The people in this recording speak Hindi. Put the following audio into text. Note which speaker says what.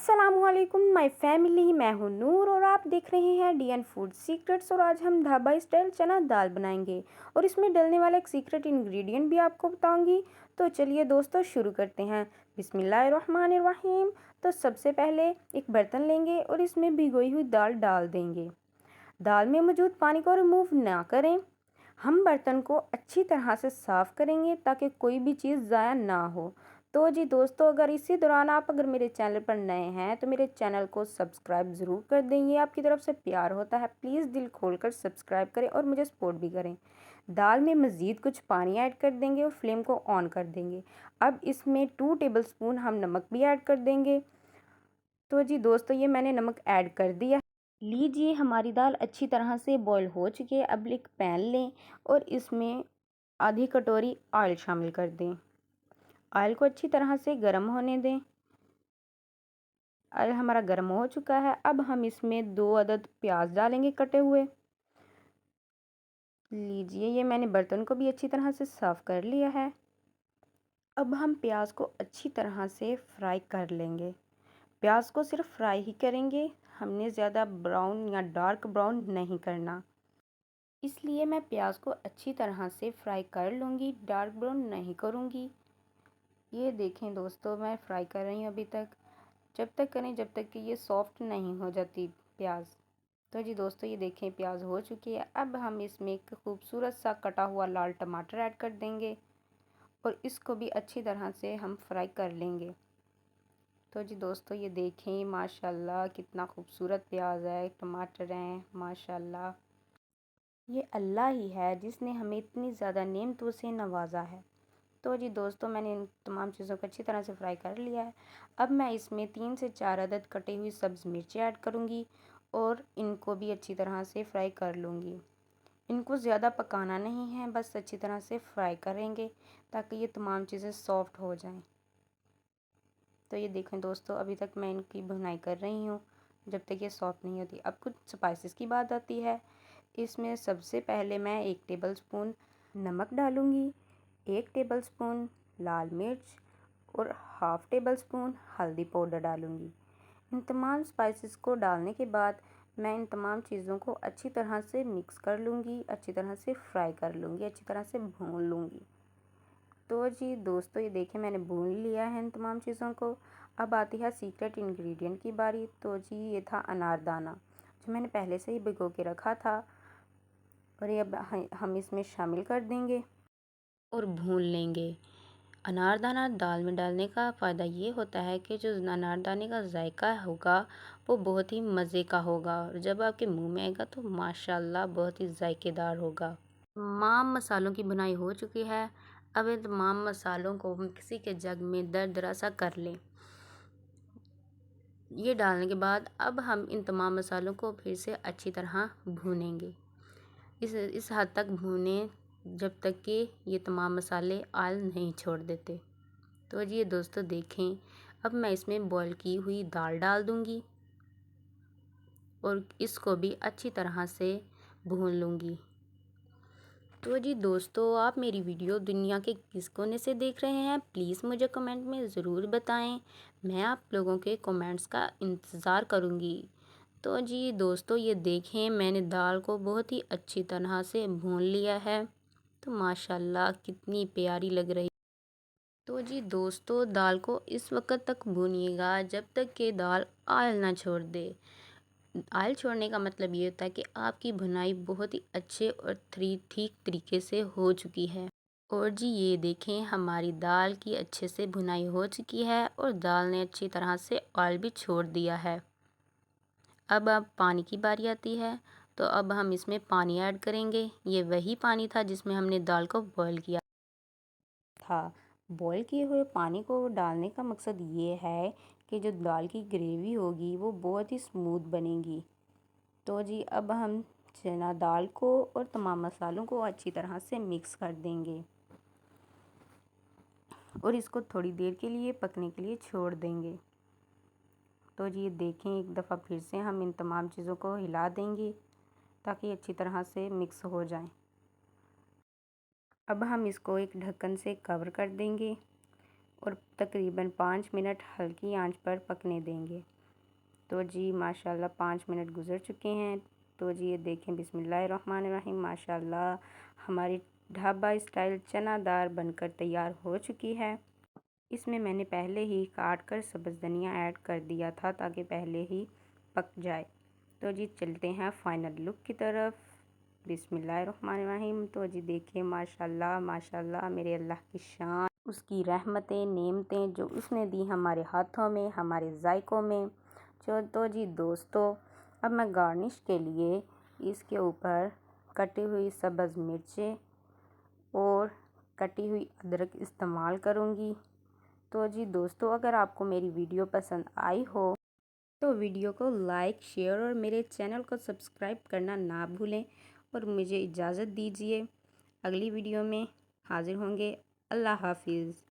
Speaker 1: अस्सलामुअलैकुम माय फैमिली, मैं हूँ नूर और आप देख रहे हैं डीएन फूड सीक्रेट्स। और आज हम ढाबा स्टाइल चना दाल बनाएंगे और इसमें डलने वाला एक सीक्रेट इंग्रेडिएंट भी आपको बताऊंगी। तो चलिए दोस्तों शुरू करते हैं। बिस्मिल्लाहिर्रहमानिर्रहीम। तो सबसे पहले एक बर्तन लेंगे और इसमें भिगोई हुई दाल डाल देंगे। दाल में मौजूद पानी को रिमूव ना करें। हम बर्तन को अच्छी तरह से साफ़ करेंगे ताकि कोई भी चीज़ ज़ाया ना हो। तो जी दोस्तों, अगर इसी दौरान आप मेरे चैनल पर नए हैं तो मेरे चैनल को सब्सक्राइब ज़रूर कर दें। ये आपकी तरफ से प्यार होता है। प्लीज़ दिल खोलकर सब्सक्राइब करें और मुझे सपोर्ट भी करें। दाल में मज़ीद कुछ पानी ऐड कर देंगे और फ्लेम को ऑन कर देंगे। अब इसमें 2 टेबलस्पून हम नमक भी ऐड कर देंगे। तो जी दोस्तों, ये मैंने नमक ऐड कर दिया। लीजिए, हमारी दाल अच्छी तरह से बॉईल हो चुकी है। अब एक पैन लें और इसमें आधी कटोरी ऑयल शामिल कर दें। ऑयल को अच्छी तरह से गर्म होने दें। ऑयल हमारा गर्म हो चुका है। अब हम इसमें 2 अदद प्याज डालेंगे कटे हुए। लीजिए, ये मैंने बर्तन को भी अच्छी तरह से साफ़ कर लिया है। अब हम प्याज को अच्छी तरह से फ्राई कर लेंगे। प्याज को सिर्फ फ्राई ही करेंगे, हमने ज़्यादा ब्राउन या डार्क ब्राउन नहीं करना। इसलिए मैं प्याज को अच्छी तरह से फ्राई कर लूँगी, डार्क ब्राउन नहीं करूँगी। ये देखें दोस्तों, मैं फ्राई कर रही हूँ अभी तक। जब तक करें जब तक कि ये सॉफ्ट नहीं हो जाती प्याज। तो जी दोस्तों, ये देखें प्याज हो चुकी है। अब हम इसमें एक खूबसूरत सा कटा हुआ लाल टमाटर ऐड कर देंगे और इसको भी अच्छी तरह से हम फ्राई कर लेंगे। तो जी दोस्तों, ये देखें माशाल्लाह कितना खूबसूरत प्याज है, टमाटर हैं माशाल्लाह। ये अल्लाह ही है जिसने हमें इतनी ज़्यादा नेमतों से नवाजा है। तो जी दोस्तों, मैंने इन तमाम चीज़ों को अच्छी तरह से फ्राई कर लिया है। अब मैं इसमें 3 से 4 अदद कटी हुई सब्ज़ मिर्ची ऐड करूँगी और इनको भी अच्छी तरह से फ्राई कर लूँगी। इनको ज़्यादा पकाना नहीं है, बस अच्छी तरह से फ्राई करेंगे ताकि ये तमाम चीज़ें सॉफ्ट हो जाएं। तो ये देखें दोस्तों, अभी तक मैं इनकी भुनाई कर रही हूँ जब तक ये सॉफ्ट नहीं होती। अब कुछ स्पाइसेस की बात आती है। इसमें सबसे पहले मैं 1 टेबलस्पून नमक डालूँगी, 1 टेबलस्पून लाल मिर्च और हाफ़ टेबलस्पून हल्दी पाउडर डालूँगी। इन तमाम स्पाइसेस को डालने के बाद मैं इन तमाम चीज़ों को अच्छी तरह से मिक्स कर लूँगी, अच्छी तरह से फ्राई कर लूँगी, अच्छी तरह से भून लूँगी। तो जी दोस्तों, ये देखिए मैंने भून लिया है इन तमाम चीज़ों को। अब आती है सीक्रेट इंग्रेडिएंट की बारी। तो जी, ये था अनारदाना जो मैंने पहले से ही भिगो के रखा था और ये अब हम इसमें शामिल कर देंगे और भून लेंगे। अनारदाना दाल में डालने का फ़ायदा ये होता है कि जो अनारदाने का जायका होगा वो बहुत ही मज़े का होगा और जब आपके मुंह में आएगा तो माशाल्लाह बहुत ही जायकेदार होगा। तमाम मसालों की बुनाई हो चुकी है। अब इन तमाम मसालों को हम किसी के जग में दरदरा सा कर लें। ये डालने के बाद अब हम इन तमाम मसालों को फिर से अच्छी तरह भूनेंगे। इस हद तक भूनें जब तक कि ये तमाम मसाले ऑयल नहीं छोड़ देते। तो जी ये दोस्तों देखें, अब मैं इसमें बॉईल की हुई दाल डाल दूँगी और इसको भी अच्छी तरह से भून लूँगी। तो जी दोस्तों, आप मेरी वीडियो दुनिया के किस कोने से देख रहे हैं प्लीज़ मुझे कमेंट में ज़रूर बताएं। मैं आप लोगों के कमेंट्स का इंतज़ार करूँगी। तो जी दोस्तों, ये देखें मैंने दाल को बहुत ही अच्छी तरह से भून लिया है। तो माशाल्लाह कितनी प्यारी लग रही। तो जी दोस्तों, दाल को इस वक्त तक भूनिएगा जब तक कि दाल ऑयल ना छोड़ दे। ऑयल छोड़ने का मतलब ये होता है कि आपकी भुनाई बहुत ही अच्छे और ठीक तरीके से हो चुकी है। और जी ये देखें हमारी दाल की अच्छे से भुनाई हो चुकी है और दाल ने अच्छी तरह से ऑयल भी छोड़ दिया है। अब पानी की बारी आती है। तो अब हम इसमें पानी ऐड करेंगे। ये वही पानी था जिसमें हमने दाल को बॉईल किया था। बॉईल किए हुए पानी को डालने का मकसद ये है कि जो दाल की ग्रेवी होगी वो बहुत ही स्मूथ बनेगी। तो जी अब हम चना दाल को और तमाम मसालों को अच्छी तरह से मिक्स कर देंगे और इसको थोड़ी देर के लिए पकने के लिए छोड़ देंगे। तो जी ये देखें, एक दफ़ा फिर से हम इन तमाम चीज़ों को हिला देंगे ताकि अच्छी तरह से मिक्स हो जाएं। अब हम इसको एक ढक्कन से कवर कर देंगे और तकरीबन 5 मिनट हल्की आंच पर पकने देंगे। तो जी माशाल्लाह 5 मिनट गुज़र चुके हैं। तो जी ये देखें, बिस्मिल्लाहिर्रहमानिर्रहीम, माशाल्लाह हमारी ढाबा स्टाइल चना दाल बनकर तैयार हो चुकी है। इसमें मैंने पहले ही काट कर सब्ज़ धनिया ऐड कर दिया था ताकि पहले ही पक जाए। तो जी चलते हैं फ़ाइनल लुक की तरफ। बिस्मिल्लाहिर्रहमानिर्रहीम। तो जी देखिए माशाल्लाह माशाल्लाह मेरे अल्लाह की शान, उसकी रहमतें नेमतें जो उसने दी हमारे हाथों में, हमारे जायकों में। तो जी दोस्तों, अब मैं गार्निश के लिए इसके ऊपर कटी हुई सब्ज़ मिर्चें और कटी हुई अदरक इस्तेमाल करूँगी। तो जी दोस्तों, अगर आपको मेरी वीडियो पसंद आई हो तो वीडियो को लाइक, शेयर और मेरे चैनल को सब्सक्राइब करना ना भूलें। और मुझे इजाज़त दीजिए, अगली वीडियो में हाज़िर होंगे। अल्लाह हाफिज़।